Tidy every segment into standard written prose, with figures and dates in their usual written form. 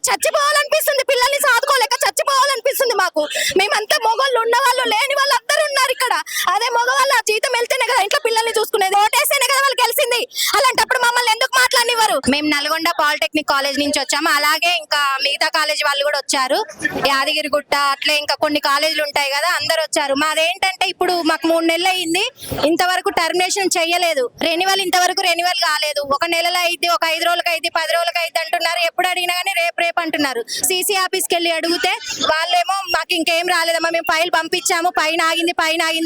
చచ్చిపోవాలనిపిస్తుంది, పిల్లల్ని సాదుకోలేక చచ్చిపోవాలనిపిస్తుంది మాకు. మేమంతా మొగోళ్ళు, ఉన్నవాళ్ళు, లేని వాళ్ళు అందరూ ఉన్నారు ఇక్కడ. అదే మగవాళ్ళు ఆ జీతం వెళ్తేనే కదా ఇంట్లో పిల్లల్ని చూసుకునేది, ఓటేస్తేనే కదా వాళ్ళు గెలిచింది. అలాంటప్పుడు మమ్మల్ని ఎందుకు మాట్లాడినివ్వరు? మేము నల్గొండ పాలిటెక్నిక్ కాలేజ్ నుంచి వచ్చాము, అలాగే ఇంకా మిగతా కాలేజ్ వాళ్ళు కూడా వచ్చారు, యాదగిరిగుట్ట అట్లా ఇంకా కొన్ని కాలేజీలు ఉంటాయి కదా, అందరు వచ్చారు. మాదేంటంటే ఇప్పుడు మాకు 3 నెలలు అయింది, ఇంతవరకు టర్మినేషన్ చెయ్యలేదు, రెన్యువల్ ఇంతవరకు రెన్యువల్ కాలేదు. ఒక నెలలో అయితే, ఒక 5 రోజులకి అయితే, 10 రోజులకి అయితే అంటున్నారు. ఎప్పుడు అడిగినా కానీ రేపు అంటున్నారు. సీసీ ఆఫీస్కి వెళ్ళి అడిగితే వాళ్ళేమో మాకు ఇంకేం రాలేదమ్మా, మేము ఫైల్ పంపించాము, పైన ఆగింది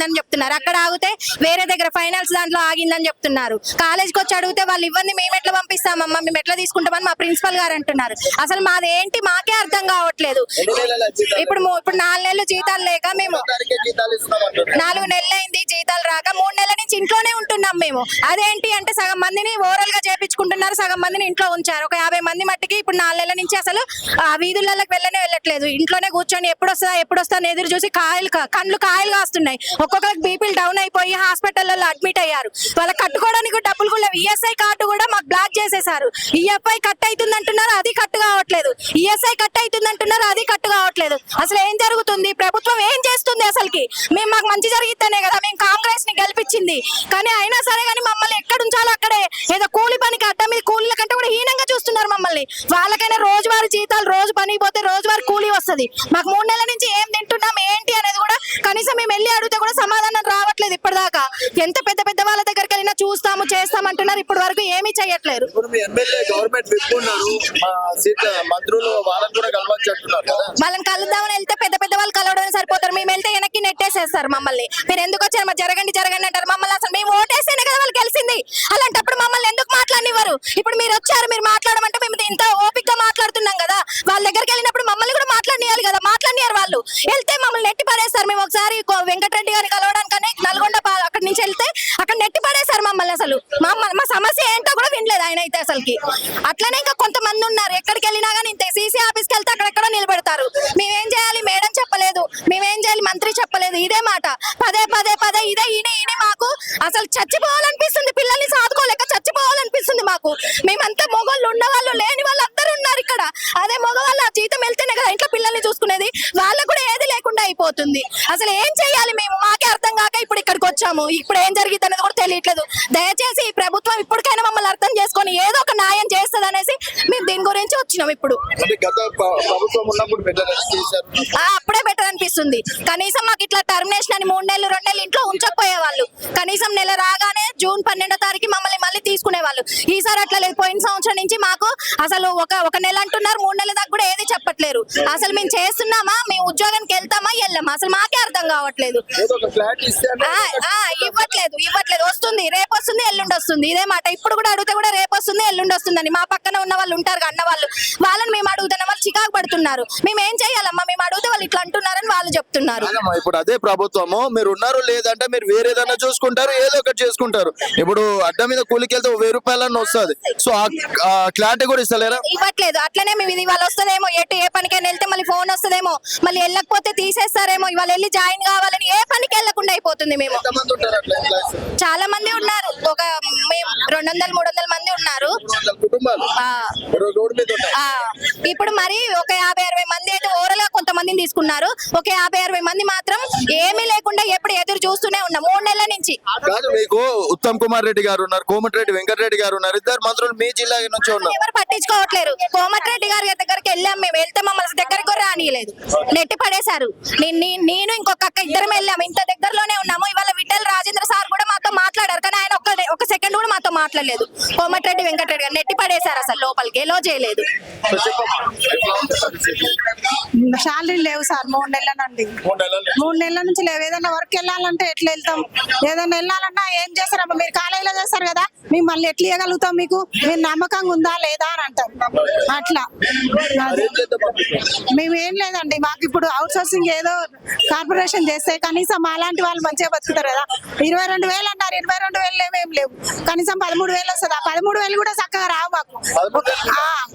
అని చెప్తున్నారు. అక్కడ ఆగితే వేరే దగ్గర ఫైనల్స్ దాంట్లో ఆగిందని చెప్తున్నారు. కాలేజ్కి వచ్చి అడిగితే వాళ్ళు ఇవ్వండి, మేము ఎట్లా పంపిస్తామమ్మా, మేము ఎట్లా తీసుకుంటామని మా ప్రిన్సిపల్ గారు అంటున్నారు. అసలు మాది ఏంటి మాకే అర్థం కావట్లేదు. ఇప్పుడు 4 నెలలు జీతాలు లేక మేము 4 నెలలు అయింది జీతాలు రాక, 3 నెలల నుంచి ఇంట్లోనే ఉంటున్నాం మేము. అదేంటి అంటే సగం మందిని ఓరల్ గా చేపించుకుంటున్నారు, సగం మందిని ఇంట్లో ఉంచారు. ఒక 50 మంది మట్టికి ఇప్పుడు 4 నెలల నుంచి అసలు వీధులలోకి వెళ్ళట్లేదు. ఇంట్లోనే కూర్చొని ఎప్పుడు వస్తా అని ఎదురు చూసి కళ్ళు కాయలు కాస్తున్నాయి. ఒక్కొక్కరికి బీపీలు డౌన్ అయిపోయి హాస్పిటల్లో అడ్మిట్ అయ్యారు. వాళ్ళకి కట్టుకోవడానికి డబ్బులు కూడా లేవు. ఈఎస్ఐ కార్డు కూడా మాకు బ్లాక్ చేసేసారు. ఈఎఫ్ఐ కట్ అవుతుంది అంటున్నారు, అది కట్ కావట్లేదు. ఈఎస్ఐ కట్ అవుతుంది అంటున్నారు, అది కట్ కావట్లేదు. అసలు ఏం జరుగుతుంది? ప్రభుత్వం ఏం చేస్తుంది అసలుకి? మాకు మంచి జరిగితేనే కదా మేము కాంగ్రెస్ ని గెలిపించింది. కానీ అయినా సరే కానీ మమ్మల్ని ఎక్కడ ఉంచాలో అక్కడే ఏదో కూలి పనికి అడ్డ మీద కూలీల కంటే కూడా హీనంగా చూస్తున్నారు మమ్మల్ని. వాళ్ళకైనా రోజువారీ జీతాలు, రోజు పనికి పోతే రోజువారీ కూలీ వస్తుంది. మాకు 3 నెలల నుంచి ఏం తింటున్నాం ఏంటి అనేది కూడా కనీసం మేము వెళ్ళి అడిగితే కూడా సమాధానం రావట్లేదు ఇప్పటిదాకా. ఎంత పెద్ద వాళ్ళ దగ్గరికి వెళ్ళినా చూస్తాము చేస్తామంటున్నారు, ఇప్పటి వరకు ఏమీ చెయ్యట్లేరు. వాళ్ళని కలుద్దామని వెళ్తే పెద్ద వాళ్ళు కలవడం సరిపోతారు. మేము వెళ్తే వెనక్కి నెట్టేసేస్తారు మమ్మల్ని. మీరు ఎందుకు వచ్చారు? జరగండి అంటారు మమ్మల్ని. అసలు మేము ఓటేస్తేనే కదా వాళ్ళు గెలిచింది. అలాంటప్పుడు మమ్మల్ని ఎందుకు మాట్లాడినివ్వరు? ఇప్పుడు మీరు వచ్చారు, మీరు మాట్లాడమంటే మేము ఇంత ఓపిక గా మాట్లాడుతున్నాం కదా. వాళ్ళ దగ్గరికి వెళ్ళినప్పుడు మమ్మల్ని కూడా మాట్లాడియాలి కదా, మాట్లాడినారు. వాళ్ళు వెళ్తే మమ్మల్ని నెట్టి పడేస్తారు. మేము ఒకసారి వెంకటరెడ్డి గారిని కలవడానికనే నల్గొండ అక్కడి నుంచి వెళ్తే అక్కడ నెట్టి పడేశారు మమ్మల్ని. అసలు మా సమస్య ఏంటో కూడా వినలేదు ఆయన అయితే అసలుకి. అట్లనే ఇంకా కొంతమంది ఉన్నారు, ఎక్కడికి వెళ్ళినా కానీ ఇంతే. సీసీ ఆఫీస్కి వెళ్తే అక్కడెక్కడో నిలబెడతారు. మేమేం చేయాలి? మేడం చెప్పలేదు, మేమేం చేయాలి? మంత్రి చెప్పలేదు. ఇదే మాట పదే ఇదే ఈయన మాకు అసలు చచ్చిపోవాలనిపిస్తుంది, పిల్లల్ని సాదుకోలేక చచ్చిపోవాలనిపిస్తుంది మాకు. మేమంతా మొగోళ్ళు, ఉన్నవాళ్ళు, లేని వాళ్ళు అందరూ ఉన్నారు ఇక్కడ. అదే మగవాళ్ళు ఆ జీతం వెళ్తేనే కదా ఇంట్లో పిల్లల్ని చూసుకునేది. వాళ్ళకు కూడా ఏది లేకుండా అయిపోతుంది. అసలు ఏం చెయ్యాలి మేము? మాకే అర్థం కాక ఇప్పుడు ఇక్కడికి వచ్చాము. ఇప్పుడు ఏం జరిగింది అనేది కూడా తెలియట్లేదు. దయచేసి ఈ ప్రభుత్వం ఇప్పటికైనా మమ్మల్ని అర్థం చేసుకొని ఏదో ఒక న్యాయం చేస్తుంది అనేసి మేము దీని గురించి వచ్చినాం. ఇప్పుడు అప్పుడే బెటర్ అనిపిస్తుంది. కనీసం మాకు ఇట్లా టర్మినేషన్ అని 3 నెలలు 2 నెలలు ఇంట్లో ఉంచకపోయే వాళ్ళు. కనీసం నెల రాగానే జూన్ 12వ తారీఖు మమ్మల్ని మళ్ళీ తీసుకునే వాళ్ళు. ఈసారి అట్లా లేదు. పోయిన సంవత్సరం నుంచి మాకు అసలు ఒక నెల అంటున్నారు, 3 నెలల దాకా కూడా ఏది చెప్పట్లేరు. అసలు మేము చేస్తున్నామా, మేము ఉద్యోగానికి వెళ్తామా వెళ్ళామా, అసలు మాకే అర్థం కావట్లేదు. ఇవ్వట్లేదు. వస్తుంది, రేపు వస్తుంది, ఎల్లుండి వస్తుంది, ఇదే మాట. ఇప్పుడు కూడా అడిగితే కూడా రేపు వస్తుంది, ఎల్లుండి వస్తుందని. మా పక్కన ఉన్న వాళ్ళు ఉంటారు అన్న వాళ్ళని మేము అడుగుతున్నాం, వాళ్ళు చికాకు పడుతున్నారు. మేము ఏం చేయాలమ్మా? మేము అడిగితే వాళ్ళు ఇట్లా అంటున్నారని వాళ్ళు చెప్తున్నారు. ఇప్పుడు అదే ప్రభుత్వము, మీరు ఉన్నారు లేదంటే మీరు వేరేదన్నా చూసుకుంటారు, ఏదో ఒకటి చేసుకుంటారు. ఇప్పుడు అడ్డ మీద కూలికి వెళ్తే 1000 రూపాయలన్నా వస్తుంది. సో ఆ క్లారిటీ కూడా ఇస్తలేరా? ఇవ్వట్లేదు. అట్లనే మేము ఇది వాళ్ళు వస్తుందేమో, ఏ పనికైనా వెళ్తే మళ్ళీ ఫోన్ వస్తుందేమో, మళ్ళీ వెళ్ళకపోతే తీసేస్తారేమో, ఇవాళ వెళ్ళి జాయిన్ కావాలని ఏ పనికి వెళ్ళకుండా అయిపోతుంది. మేము చాలా మంది ఉన్నారు, ఒక 200-300 మంది ఉన్నారు. ఇప్పుడు మరి ఒక 50-60 మంది అయితే ఓవరాల్ గా కొంతమందిని తీసుకున్నారు. ఒక 50-60 మంది మాత్రం ఏమీ లేకుండా ఎప్పుడు ఎదురు చూస్తూనే ఉన్నాం 3 నెలల నుంచి. మీకు ఉత్తమ్ కుమార్ రెడ్డి గారు ఉన్నారు, కోమటిరెడ్డి వెంకటరెడ్డి గారు ఉన్నారు, ఇద్దరు మంత్రులు మీ జిల్లా నుంచి ఉన్నారు. ఎవరు పట్టించుకోవట్లేరు. కోమటిరెడ్డి గారి దగ్గరికి వెళ్ళాం, మేము వెళ్తే మమ్మల్ని దగ్గరికి కూడా రానియలేదు, నెట్టి పడేశారు. నేను ఇంకొక అక్క ఇద్దరం వెళ్ళాము, ఇంత దగ్గరలోనే ఉన్నాము. ఇవాళ విఠల్ రాజేంద్ర సార్ కూడా మాతో మాట్లాడారు, కానీ ఆయన ఒక సెకండ్ కూడా మాతో మాట్లాడలేదు. కోమటిరెడ్డి వెంకటరెడ్డి గారు నెట్టి పడేశారు, అసలు లోపలికి ఎలో చేయలేదు. శాలరీ లేవు సార్ 3 నెలల నుండి. 3 నెలల నుంచి లేవు. ఏదైనా వర్క్ వెళ్ళాలంటే ఎట్లా వెళ్తాం? ఏదైనా వెళ్ళాలన్నా ఏం చేస్తారమ్మా? మీరు కాలేజీలో చేస్తారు కదా, మేము మళ్ళీ ఎట్లా ఇవ్వగలుగుతాం? మీకు మీరు నమ్మకంగా ఉందా లేదా అని అంటాం. అట్లా మేమేం లేదండి. మాకు ఇప్పుడు అవుట్ సోర్సింగ్ ఏదో కార్పొరేషన్ చేస్తే కనీసం అలాంటి వాళ్ళు మంచిగా బతుకుతారు కదా. 22,000 అన్నారు, 22,000 ఏం లేవు. కనీసం 13,000 వస్తుంది. ఆ 13,000 కూడా చక్కగా రావు మాకు.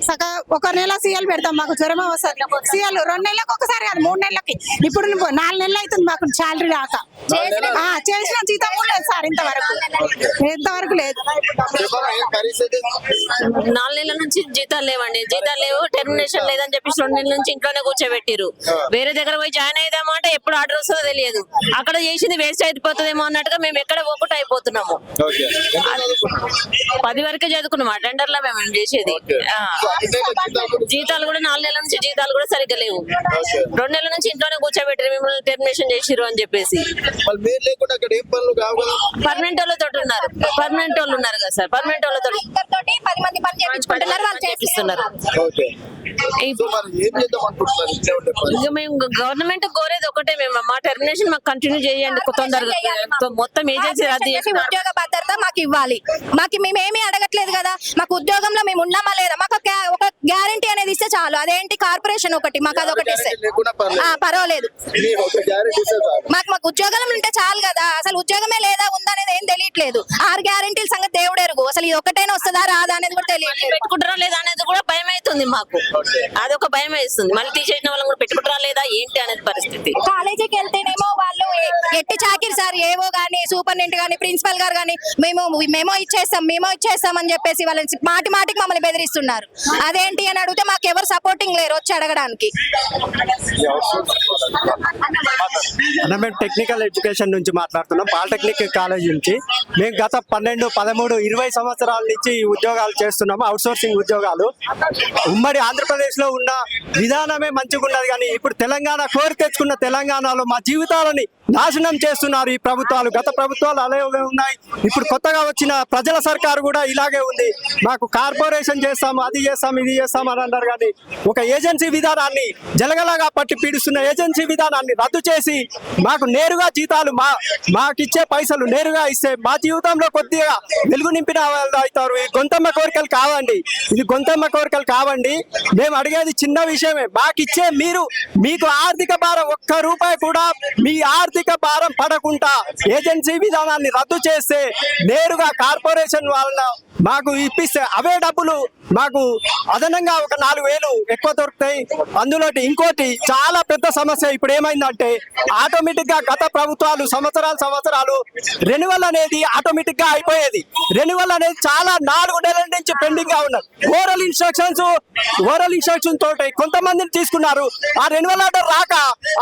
చక్కగా ఒక నెల సీఎల్ పెడతాం, మాకు జ్వరమే వస్తుంది. సీఎల్ 2 నెలలకు ఒకసారి కాదు, 3 నెలలకి. ఇప్పుడు 4 నెలలు అవుతుంది మాకు శాలరీ రాక. చేసిన జీతం కూడా లేదు సార్ ఇంతవరకు లేదు. పరిస్థితి 4 నెలల నుంచి జీతాలు లేవండి, జీతాలు లేవు, టెర్మినేషన్ లేదని చెప్పి 2 నెలల నుంచి ఇంట్లోనే కూర్చోబెట్టిరు. వేరే దగ్గర పోయి జాయిన్ అయ్యేదామా అంటే ఎప్పుడు ఆర్డర్ వస్తుందో తెలియదు. అక్కడ చేసింది వేస్ట్ అయిపోతుందేమో అన్నట్టుగా మేము ఎక్కడ ఒకటి అయిపోతున్నాము. 10 వరకే చదువుకున్నాం, అటెండర్ లా మేము చేసేది. జీతాలు కూడా 4 నెలల నుంచి జీతాలు కూడా సరిగ్గా లేవు. 2 నెలల నుంచి ఇంట్లోనే కూర్చోబెట్టారు, మిమ్మల్ని టెర్మినేషన్ చేసిరు అని చెప్పేసి. మీరు లేకుండా అక్కడ ఏం పనులు కావు కదా. పర్మనెంట్ వాళ్ళతో ఉన్నారు, పర్మనెంట్ వాళ్ళు ఉన్నారు కదా సార్, పర్మనెంట్ వాళ్ళతో 10 మంది పని చేయించుకుంటున్నారు, వాళ్ళు చేపిస్తున్నారు. ఓకే. సో మరి ఏం చేద్దాం అనుకుంటున్నారు? ఇచ్చే ఉంటే పని. ఇంకా మేము గవర్నమెంట్ కోరేది ఒకటే, మేము మా టెర్మినేషన్ మాకు కంటిన్యూ చేయండి తొందరగా. మొత్తం ఏజెన్సీ రద్దు చేసి ఉద్యోగ భద్రత మాకు ఇవ్వాలి. మేమేమీ అడగట్లేదు కదా, మాకు ఉద్యోగంలో మేము ఉన్నామా లేదా, మాకు ఒక గ్యారంటీ అనేది ఇస్తే చాలు. అదేంటి కార్పొరేషన్ ఒకటి, మాకు అదొకటి ఇస్తే లేకుండా పర్వాలేదు. మాకు ఉద్యోగం ఉంటే చాలు కదా. అసలు ఉద్యోగమే లేదా ఉందా అనేది ఏం తెలియట్లేదు. 6 గ్యారంటీల సంగతి దేవుడు ఎరుగు. అసలు ఇది ఒకటైనా వస్తుందా రాదా అనేది కూడా తెలియట్లేదు. పెట్టుకుంటారా లేదా అనేది కూడా భయం అవుతుంది మాకు, అదొక భయం వేస్తుంది. మళ్ళీ తీసేసిన వాళ్ళని కూడా పెట్టుకుంటారా లేదా ఏంటి అనేది పరిస్థితి. కాలేజీకి వెళ్తేనేమో వాళ్ళు ఎట్టి చాకిరి సార్, ఏవో గానీ సూపరింటెండెంట్ గానీ ప్రిన్సిపల్ గారు గానీ మేమో ఇచ్చేస్తాం అని చెప్పేసి వాళ్ళని మాటికి మమ్మల్ని బెదిరిస్తున్నారు. అదేంటి అని అడిగితే మాకు ఎవరు సపోర్టింగ్ లేరు వచ్చి అడగడానికి. మేము టెక్నికల్ ఎడ్యుకేషన్ నుంచి మాట్లాడుతున్నాం, పాలిటెక్నిక్ కాలేజ్ నుంచి. మేము గత 12, 13, 20 సంవత్సరాల నుంచి ఈ ఉద్యోగాలు చేస్తున్నాము, అవుట్ సోర్సింగ్ ఉద్యోగాలు. ఉమ్మడి ఆంధ్రప్రదేశ్ లో ఉన్న విధానమే మంచిగా ఉన్నది, కానీ ఇప్పుడు తెలంగాణ కోరి తెచ్చుకున్న తెలంగాణలో మా జీవితాలని నాశనం చేస్తున్నారు ఈ ప్రభుత్వాలు. గత ప్రభుత్వాలు అలాగే ఉన్నాయి, ఇప్పుడు కొత్తగా వచ్చిన ప్రజల సర్కారు కూడా ఇలాగే ఉంది. మాకు కార్పొరేషన్ చేస్తాము, అది చేస్తాం, ఇది చేస్తాం అని అన్నారు, కానీ ఒక ఏజెన్సీ విధానాన్ని జలగలాగా పట్టి పీడిస్తున్న ఏజెన్సీ విధానాన్ని రద్దు చేసి మాకు నేరుగా జీతాలు మాకిచ్చే పైసలు నేరుగా ఇస్తే మా జీవితంలో కొద్దిగా వెలుగు నింపిన వాళ్ళు అవుతారు. ఈ గొంతమ్మ కోరికలు కావండి, ఇది గొంతమ్మ కోరికలు కావండి. మేము అడిగేది చిన్న విషయమే, మాకిచ్చే మీకు ఆర్థిక భారం 1 రూపాయి కూడా మీ ఆర్థిక భారం పడకుండా ఏజెన్సీ విధానాన్ని రద్దు చేస్తే నేరుగా కార్పొరేషన్ వాళ్ళ మాకు ఇప్పిస్తే అవే డబ్బులు మాకు అదనంగా ఒక 4,000 ఎక్కువ దొరుకుతాయి. అందులో ఇంకోటి చాలా పెద్ద సమస్య ఇప్పుడు ఏమైందంటే ఆటోమేటిక్ గా గత ప్రభుత్వాలు సంవత్సరాలు రెన్యువల్ అనేది ఆటోమేటిక్ గా అయిపోయేది. రెన్యువల్ అనేది చాలా 4 నెలల నుంచి పెండింగ్ గా ఉన్నది. ఓరల్ ఇన్స్ట్రక్షన్ తోటి కొంతమందిని తీసుకున్నారు, ఆ రెన్యువల్ ఆర్డర్ రాక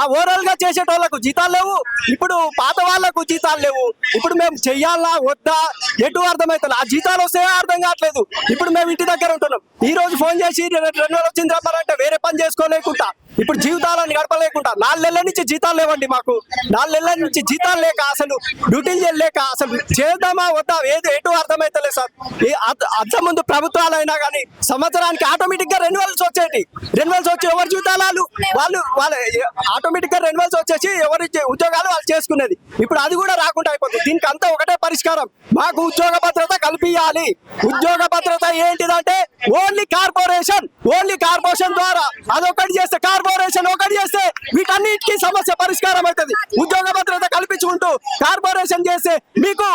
ఆ ఓరల్ గా చేసేటోళ్లకు జీతాలు లేవు, ఇప్పుడు పాత వాళ్లకు జీతాలు లేవు. ఇప్పుడు మేము చెయ్యాలా వద్దా ఎటు అర్థమవుతుంది, ఆ జీతాలు వస్తే అర్థం కావట్లేదు. ఇప్పుడు మేము ఇంటి దగ్గర ఉంటున్నాం, ఈ రోజు ఫోన్ చేసి రెన్యువల్ వచ్చింది రమ్మారంటే వేరే పని చేసుకోలేకుండా ఇప్పుడు జీవితాలను గడపలేకుండా 4 నెలల నుంచి జీతాలు లేవండి. మాకు 4 నెలల నుంచి జీతాలు లేక అసలు డ్యూటీలు చేయలేక అసలు చేద్దామా వద్దా ఎటు అర్థమైతలేదు సార్. అంత ముందు ప్రభుత్వాలు అయినా కానీ సంవత్సరానికి ఆటోమేటిక్ గా రెన్యువల్స్ వచ్చేటి, రెన్యువల్స్ వచ్చి ఎవరి జీతాలు వాళ్ళు ఆటోమేటిక్ గా రెన్యువల్స్ వచ్చేసి ఎవరి ఉద్యోగాలు వాళ్ళు చేసుకునేది. ఇప్పుడు అది కూడా రాకుండా అయిపోతుంది. దీనికి అంతా ఒకటే పరిష్కారం, మాకు ఉద్యోగ భద్రత కల్పించాలి. ఉద్యోగ భద్రత ఏంటిదంటే ఓన్లీ కార్పొరేషన్ ద్వారా అదొకటి చేస్తే, కార్పొరేషన్ ఒకటి చేస్తే వీటన్నిటికీ సమస్య పరిష్కారం అవుతుంది. ఉద్యోగ భద్రత కల్పించుకుంటూ కార్పొరేషన్ చేస్తే మీకు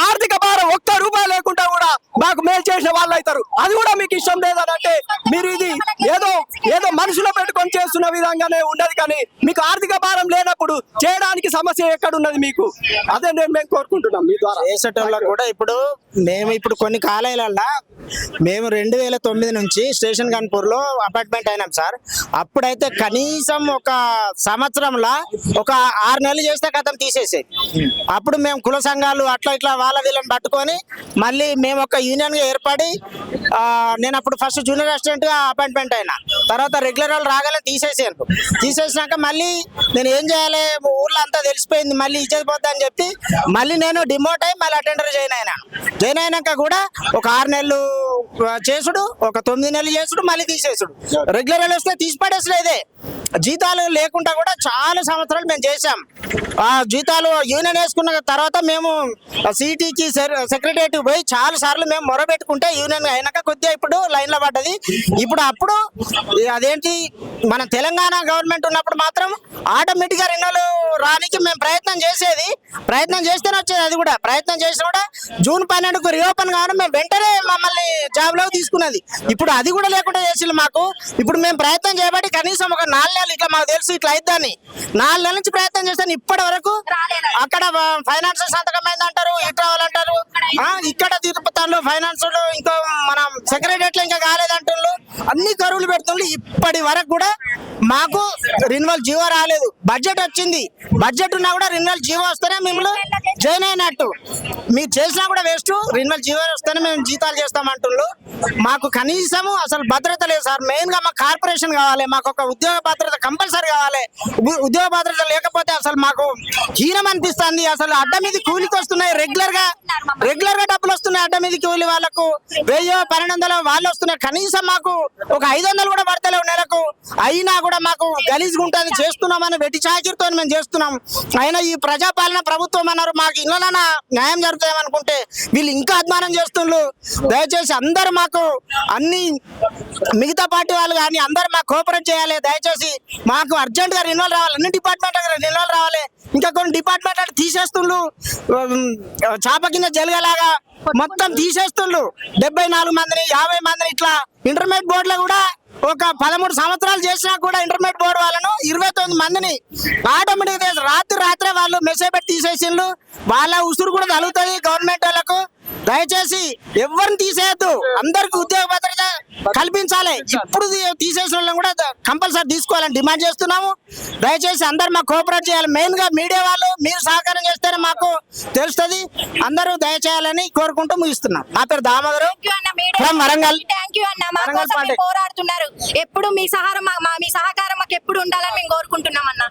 ఆర్థిక భారం 1 రూపాయి లేకుండా కూడా మాకు మేలు చేసిన వాళ్ళు అవుతారు. అది కూడా మీకు ఇష్టం లేదనంటే మీరు ఇది ఏదో మనసులో పెట్టుకొని చేస్తున్న విధంగానే ఉన్నది, కానీ మీకు ఆర్థిక భారం లేనప్పుడు చేయడానికి సమస్య ఎక్కడున్నది మీకు? అదే మేము కోరుకుంటున్నాం మీ ద్వారా. చేసేటోళ్ళ కూడా ఇప్పుడు కొన్ని కాలేజీలలో మేము 2009 నుంచి స్టేషన్ కాన్పూర్ లో అపార్ట్మెంట్ అయినాం సార్. అప్పుడైతే కనీసం ఒక సంవత్సరంలో ఒక 6 నెలలు చేస్తే కథం తీసేసేది. అప్పుడు మేము కుల సంఘాలు అట్లా ఇట్లా వాళ్ళ వీళ్ళని పట్టుకొని మళ్ళీ మేము ఒక యూనియన్ గా ఏర్పడి నేను అప్పుడు ఫస్ట్ జూనియర్ అసిస్టెంట్ గా అపాయింట్మెంట్ అయినా, తర్వాత రెగ్యులర్ వాళ్ళు రాగానే తీసేసినాక మళ్ళీ నేను ఏం చేయాలి, ఊర్లో అంతా తెలిసిపోయింది, మళ్ళీ ఇచ్చేసిపోద్దా అని చెప్పి మళ్ళీ నేను డిమోట్ అయ్యి మళ్ళీ అటెండర్ జాయిన్ అయినాక కూడా ఒక 6 నెలలు చేసుడు, ఒక 9 నెలలు చేసుడు, మళ్ళీ తీసేసుడు. రెగ్యులర్ వాళ్ళు వస్తే తీసి పడేసలేదే. జీతాలు లేకుండా కూడా చాలా సంవత్సరాలు మేము చేసాం. ఆ జీతాలు యూనియన్ వేసుకున్న తర్వాత మేము సిటీకి సెక్రటరీ పోయి చాలా సార్లు మేము మొరబెట్టుకుంటే యూనియన్ అయినాక కొద్దిగా ఇప్పుడు లైన్ లో పడ్డది. అప్పుడు అదేంటి మన తెలంగాణ గవర్నమెంట్ ఉన్నప్పుడు మాత్రం ఆటోమేటిక్ గా రెన్యువల్ రానికి మేము ప్రయత్నం చేస్తేనే వచ్చేది. అది కూడా ప్రయత్నం చేసినా కూడా జూన్ 12కు రీఓపెన్ కావడం మేము వెంటనే మమ్మల్ని జాబ్ లో తీసుకున్నది. ఇప్పుడు అది కూడా లేకుండా చేసింది మాకు. ఇప్పుడు మేము ప్రయత్నం చేయబట్టి కనీసం ఒక 4 నెలలు ఇట్లా మాకు తెలుసు ఇట్లా అయిద్దని 4 నెలల నుంచి ప్రయత్నం చేస్తాను. ఇప్పటి వరకు అక్కడ ఫైనాన్స్ సంతకం అయింది అంటారు, ఇట్రావల్ అంటారు, ఇక్కడ తిరుపతిలో ఫైనాన్స్ ఇంకో మన సెక్రటరియట్ ఇంకా కాలేదంటారు, అన్ని కరువులు పెడుతుండ్రు. ఇప్పటి వరకు కూడా మాకు రిన్యువల్ జీవో రాలేదు. బడ్జెట్ వచ్చింది, బడ్జెట్ ఉన్నా కూడా రిన్యువల్ జీవో వస్తేనే మిమ్మల్ని జాయిన్ అయినట్టు. మీరు చేసినా కూడా వేస్ట్, రిన్యువల్ జీవో వస్తేనే మేము జీతాలు చేస్తామంటున్నారు. మాకు కనీసము అసలు భద్రత లేదు సార్. మెయిన్ గా మాకు కార్పొరేషన్ కావాలి, మాకు ఒక ఉద్యోగ భద్రత కంపల్సరీ కావాలి. ఉద్యోగ భద్రత లేకపోతే అసలు మాకు హీనం అనిపిస్తుంది. అసలు అడ్డ మీద కూలికి వస్తున్నాయి, రెగ్యులర్ గా డబ్బులు వస్తున్నాయి. అడ్డ మీద కూలి వాళ్ళకు 1000-1200 వాళ్ళు వస్తున్నాయి. కనీసం మాకు ఒక 500 కూడా పడతలేవు నెలకు. అయినా కూడా మాకు గలీజ్గా ఉంటుంది. చేస్తున్నామని వెట్టి చాకిరితో మేము చేస్తున్నాం. అయినా ఈ ప్రజాపాలన ప్రభుత్వం అన్నారు, మాకు ఇళ్ళన న్యాయం జరుగుతాయి అనుకుంటే వీళ్ళు ఇంకా అధ్వానం చేస్తున్నారు. దయచేసి అందరు మాకు అన్ని మిగతా పార్టీ వాళ్ళు కానీ అందరు మాకు కోఆపరేట్ చేయాలి. దయచేసి మాకు అర్జెంట్ గా రిన్యువల్ రావాలి, అన్ని డిపార్ట్మెంట్ రిన్యువల్ రావాలి. ఇంకా కొన్ని డిపార్ట్మెంట్ అంటే తీసేస్తుండ్రు, చాప కింద జలగలాగా మొత్తం తీసేస్తుండ్రు. 74 మందిని 50 మందిని ఇట్లా. ఇంటర్మీడియట్ బోర్డులో కూడా ఒక 13 సంవత్సరాలు చేసినా కూడా ఇంటర్మీడియట్ బోర్డు వాళ్ళను 29 మందిని ఆటోమేటిక్ రాత్రే వాళ్ళు మెసేజ్ పెట్టి తీసేసిండ్రు. వాళ్ళ ఉసురు కూడా తగులుతుంది గవర్నమెంట్ వాళ్ళకు. దయచేసి ఎవరిని తీసేయద్దు, అందరికి ఉద్యోగ భద్రత కల్పించాలి. ఇప్పుడు తీసేసిన వాళ్ళని కూడా కంపల్సరీ తీసుకోవాలని డిమాండ్ చేస్తున్నాము. దయచేసి అందరు మాకు కోఆపరేట్ చేయాలి. మెయిన్ గా మీడియా వాళ్ళు మీరు సహకారం చేస్తేనే మాకు తెలుస్తుంది. అందరూ దయచేయాలని కోరుకుంటూ ముగిస్తున్నాం. నా పేరు Damodar from Warangal. Thank you అన్న, మా కోసం మీరు పోరాడుతున్నారు. ఎప్పుడు మీ సహకారం మాకు ఎప్పుడు ఉండాలని మేము కోరుకుంటున్నాం అన్న.